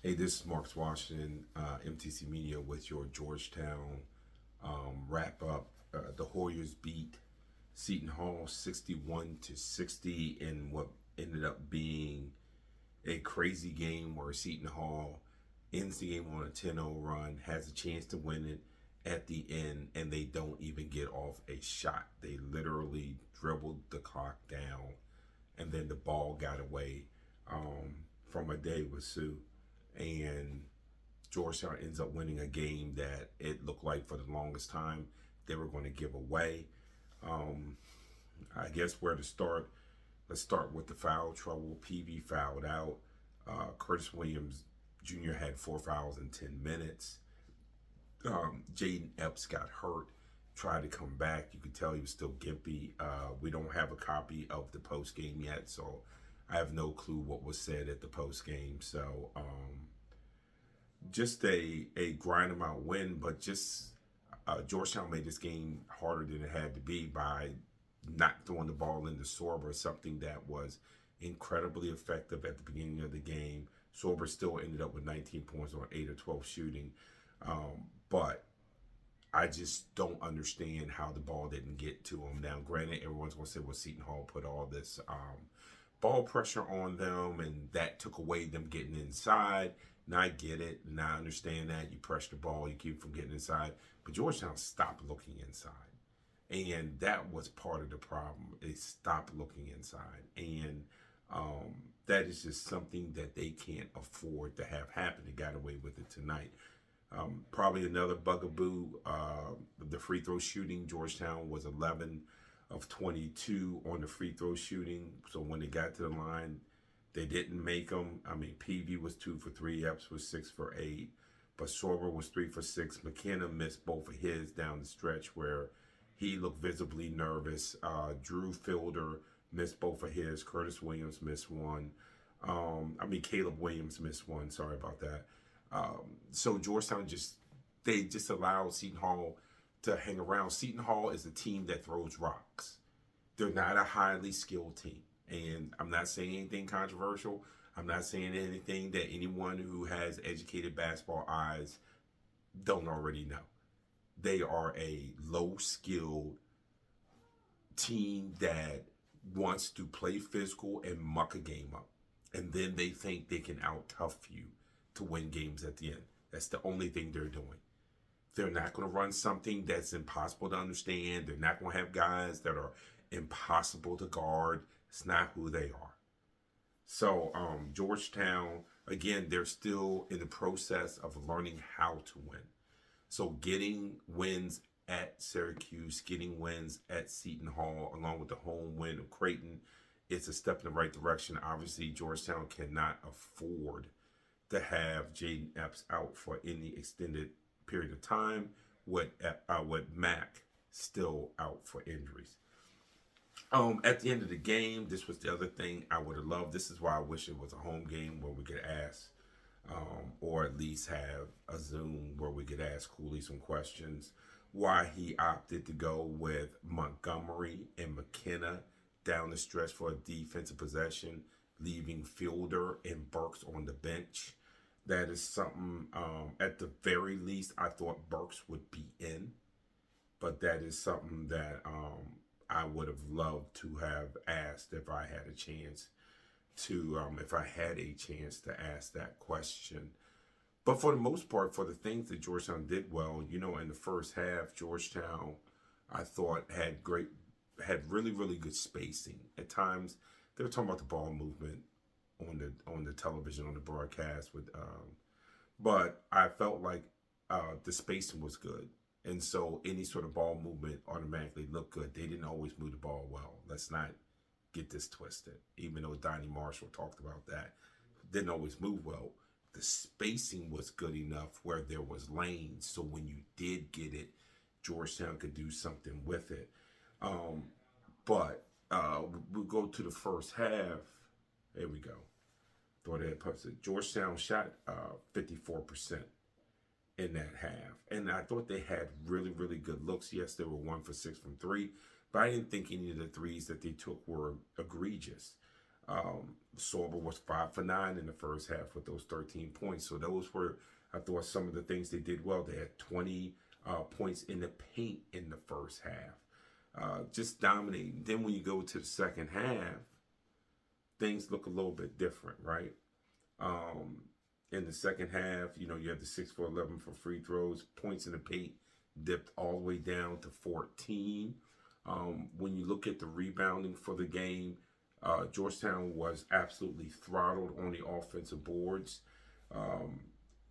Hey, this is Marcus Washington, MTC Media, with your Georgetown wrap up. The Warriors beat Seton Hall 61-60 in what ended up being a crazy game where Seton Hall ends the game on a 10-0 run, has a chance to win it at the end, and they don't even get off a shot. They literally dribbled the clock down, and then the ball got away from a day with Sue. And Georgetown ends up winning a game that it looked like for the longest time they were going to give away. Um, I guess where to start. Let's start with the foul trouble. PV fouled out. Curtis Williams Jr. had 4 fouls in 10 minutes. Jaden Epps got hurt, tried to come back. You could tell he was still gimpy. We don't have a copy of the post game yet, so I have no clue what was said at the post game. So just a grind them out win, but just Georgetown made this game harder than it had to be by not throwing the ball into Sorber, something that was incredibly effective at the beginning of the game. Sorber still ended up with 19 points on 8 or 12 shooting. But I just don't understand how the ball didn't get to him. Now, granted, everyone's going to say, well, Seton Hall put all this ball pressure on them, and that took away them getting inside. And I get it, and I understand that. You press the ball, you keep from getting inside. But Georgetown stopped looking inside. And that was part of the problem. They stopped looking inside. And that is just something that they can't afford to have happen. They got away with it tonight. Probably another bugaboo, the free throw shooting. Georgetown was 11 of 22 on the free throw shooting. So when they got to the line, they didn't make them. I mean, PV was 2 for 3. Epps was 6 for 8. But Sorber was 3 for 6. McKenna missed both of his down the stretch where he looked visibly nervous. Drew Fielder missed both of his. Curtis Williams missed one. Caleb Williams missed one. Sorry about that. So Georgetown they just allowed Seton Hall to hang around. Seton Hall is a team that throws rocks. They're not a highly skilled team. And I'm not saying anything controversial. I'm not saying anything that anyone who has educated basketball eyes don't already know. They are a low-skilled team that wants to play physical and muck a game up. And then they think they can out-tough you to win games at the end. That's the only thing they're doing. They're not going to run something that's impossible to understand. They're not going to have guys that are impossible to guard. It's not who they are. So Georgetown, again, they're still in the process of learning how to win. So getting wins at Syracuse, getting wins at Seton Hall, along with the home win of Creighton, it's a step in the right direction. Obviously, Georgetown cannot afford to have Jaden Epps out for any extended period of time, with Mac still out for injuries. At the end of the game, this was the other thing I would have loved. This is why I wish it was a home game where we could ask, or at least have a Zoom where we could ask Cooley some questions. Why he opted to go with Montgomery and McKenna down the stretch for a defensive possession, leaving Fielder and Burks on the bench. That is something, at the very least, I thought Burks would be in. But that is something that I would have loved to have asked if I had a chance to ask that question. But for the most part, for the things that Georgetown did well, in the first half, Georgetown, I thought had really, really good spacing. At times, they were talking about the ball movement on the television, on the broadcast, but I felt like the spacing was good. And so any sort of ball movement automatically looked good. They didn't always move the ball well. Let's not get this twisted. Even though Donnie Marshall talked about that, didn't always move well. The spacing was good enough where there was lanes. So when you did get it, Georgetown could do something with it. But we'll go to the first half. There we go. Thought I had posted. Georgetown shot 54% in that half. And I thought they had really, really good looks. Yes, they were 1 for 6 from 3, but I didn't think any of the threes that they took were egregious. Sorber was 5 for 9 in the first half with those 13 points. So those were, I thought, some of the things they did well. They had 20 points in the paint in the first half, just dominating. Then when you go to the second half, things look a little bit different, right? In the second half, you had the 6 for 11 for free throws. Points in the paint dipped all the way down to 14. When you look at the rebounding for the game, Georgetown was absolutely throttled on the offensive boards.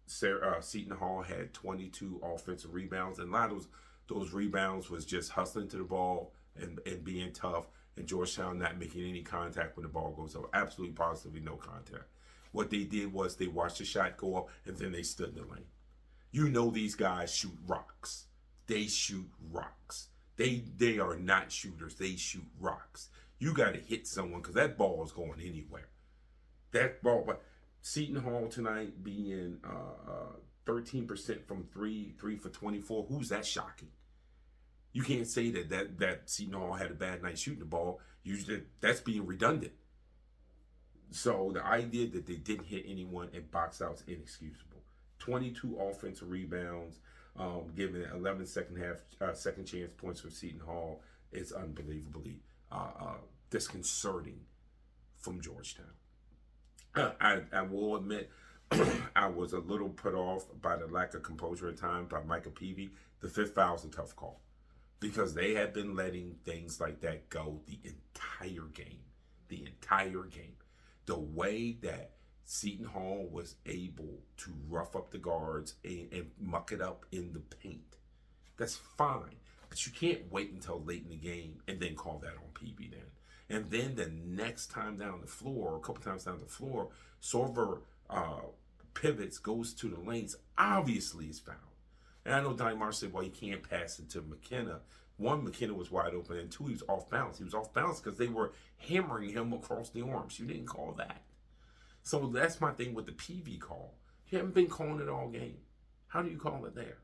Seton Hall had 22 offensive rebounds, and a lot of those rebounds was just hustling to the ball and being tough, and Georgetown not making any contact when the ball goes up. Absolutely, positively no contact. What they did was they watched the shot go up, and then they stood in the lane. These guys shoot rocks. They shoot rocks. They are not shooters. They shoot rocks. You got to hit someone because that ball is going anywhere. That ball, but Seton Hall tonight being 13% from 3 for 24. Who's that shocking? You can't say that Seton Hall had a bad night shooting the ball. Usually that's being redundant. So the idea that they didn't hit anyone in box outs inexcusable. 22 offensive rebounds, giving 11 second chance points for Seton Hall is unbelievably disconcerting from Georgetown. I will admit, I was a little put off by the lack of composure at times by Micah Peavy. The fifth foul is a tough call because they had been letting things like that go the entire game. The entire game. The way that Seton Hall was able to rough up the guards and muck it up in the paint, that's fine. But you can't wait until late in the game and then call that on Peavy then. And then the next time down the floor, or a couple times down the floor, Sorber pivots, goes to the lanes, obviously is fouled. And I know Donnie Marsh said, well, you can't pass it to McKenna. One, McKenna was wide open, and two, he was off balance. He was off balance because they were hammering him across the arms. You didn't call that. So that's my thing with the Peavy call. You haven't been calling it all game. How do you call it there?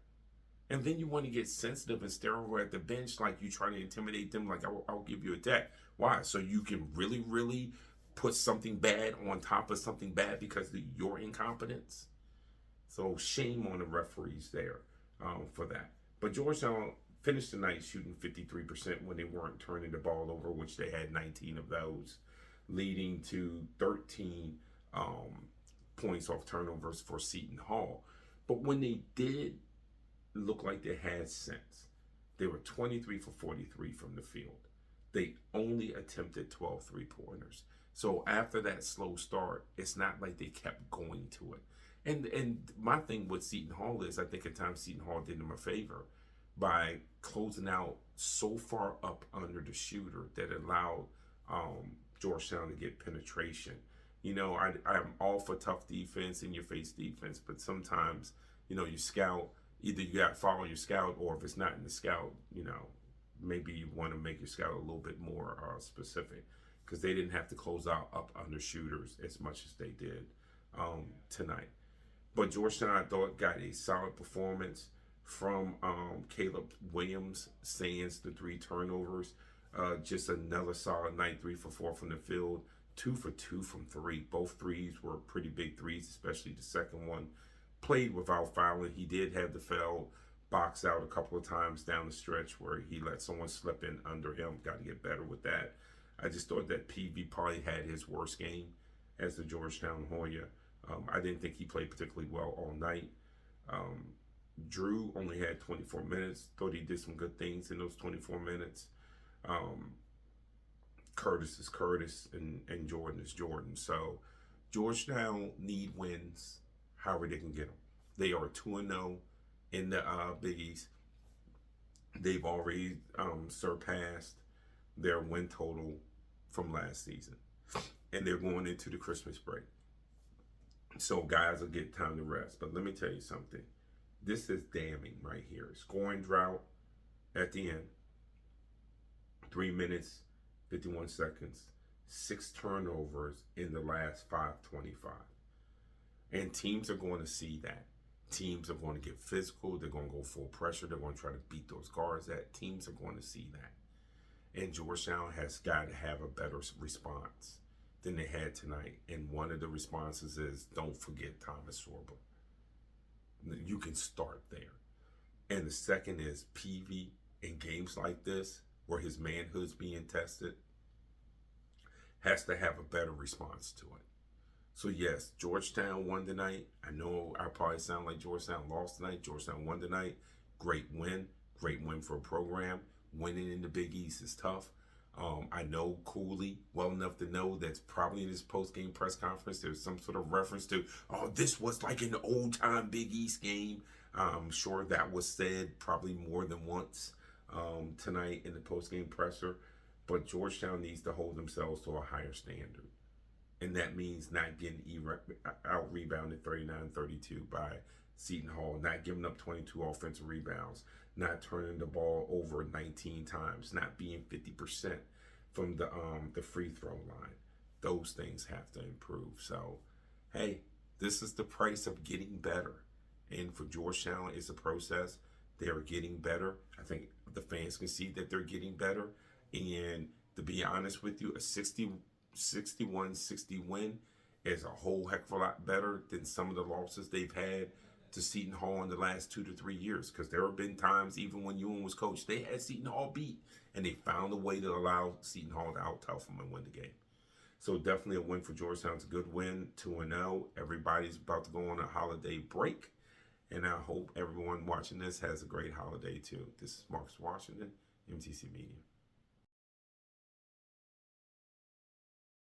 And then you want to get sensitive and stare over at the bench like you try to intimidate them, like, I'll give you a deck. Why? So you can really, really put something bad on top of something bad because of your incompetence? So shame on the referees there for that. But Georgetown finished the night shooting 53% when they weren't turning the ball over, which they had 19 of those, leading to 13 points off turnovers for Seton Hall. But when they did look like they had sense, they were 23 for 43 from the field. They only attempted 12 three-pointers. So after that slow start, it's not like they kept going to it. And my thing with Seton Hall is I think at times Seton Hall did them a favor by closing out so far up under the shooter that allowed Georgetown to get penetration. I'm all for tough defense, in your face defense, but sometimes, you scout, either you got to follow your scout, or if it's not in the scout, maybe you want to make your scout a little bit more specific, because they didn't have to close out up under shooters as much as they did tonight. But Georgetown, I thought, got a solid performance from Caleb Williams, sans the 3 turnovers. Just another solid night, 3 for 4 from the field, 2 for 2 from 3. Both threes were pretty big threes, especially the second one. Played without fouling. He did have the foul box out a couple of times down the stretch where he let someone slip in under him. Got to get better with that. I just thought that PV probably had his worst game as the Georgetown Hoya. I didn't think he played particularly well all night. Drew only had 24 minutes. Thought he did some good things in those 24 minutes. Curtis is Curtis, and Jordan is Jordan. So Georgetown need wins however they can get them. They are 2-0 in the Big East. They've already surpassed their win total from last season. And they're going into the Christmas break. So guys will get time to rest. But let me tell you something. This is damning right here. Scoring drought at the end. 3 minutes, 51 seconds. 6 turnovers in the last 5:25. And teams are going to see that. Teams are going to get physical. They're going to go full pressure. They're going to try to beat those guards. Teams are going to see that. And Georgetown has got to have a better response than they had tonight. And one of the responses is, don't forget Thomas Sorbo. You can start there. And the second is Peavy in games like this, where his manhood's being tested, has to have a better response to it. So yes, Georgetown won tonight. I know I probably sound like Georgetown lost tonight. Georgetown won tonight. Great win. Great win for a program. Winning in the Big East is tough. I know Cooley well enough to know that's probably in his post-game press conference there's some sort of reference to, oh, this was like an old-time Big East game. I'm sure that was said probably more than once tonight in the post-game presser. But Georgetown needs to hold themselves to a higher standard. And that means not getting out-rebounded 39-32 by Seton Hall, not giving up 22 offensive rebounds, not turning the ball over 19 times, not being 50% from the free throw line. Those things have to improve. So, hey, this is the price of getting better. And for Georgetown, it's a process. They're getting better. I think the fans can see that they're getting better. And to be honest with you, a 61-60 win is a whole heck of a lot better than some of the losses they've had to Seton Hall in the last 2 to 3 years. Because there have been times, even when Ewing was coach, they had Seton Hall beat, and they found a way to allow Seton Hall to out-tough them and win the game. So definitely a win for Georgetown. It's a good win, 2-0. Everybody's about to go on a holiday break, and I hope everyone watching this has a great holiday too. This is Marcus Washington, MTC Media.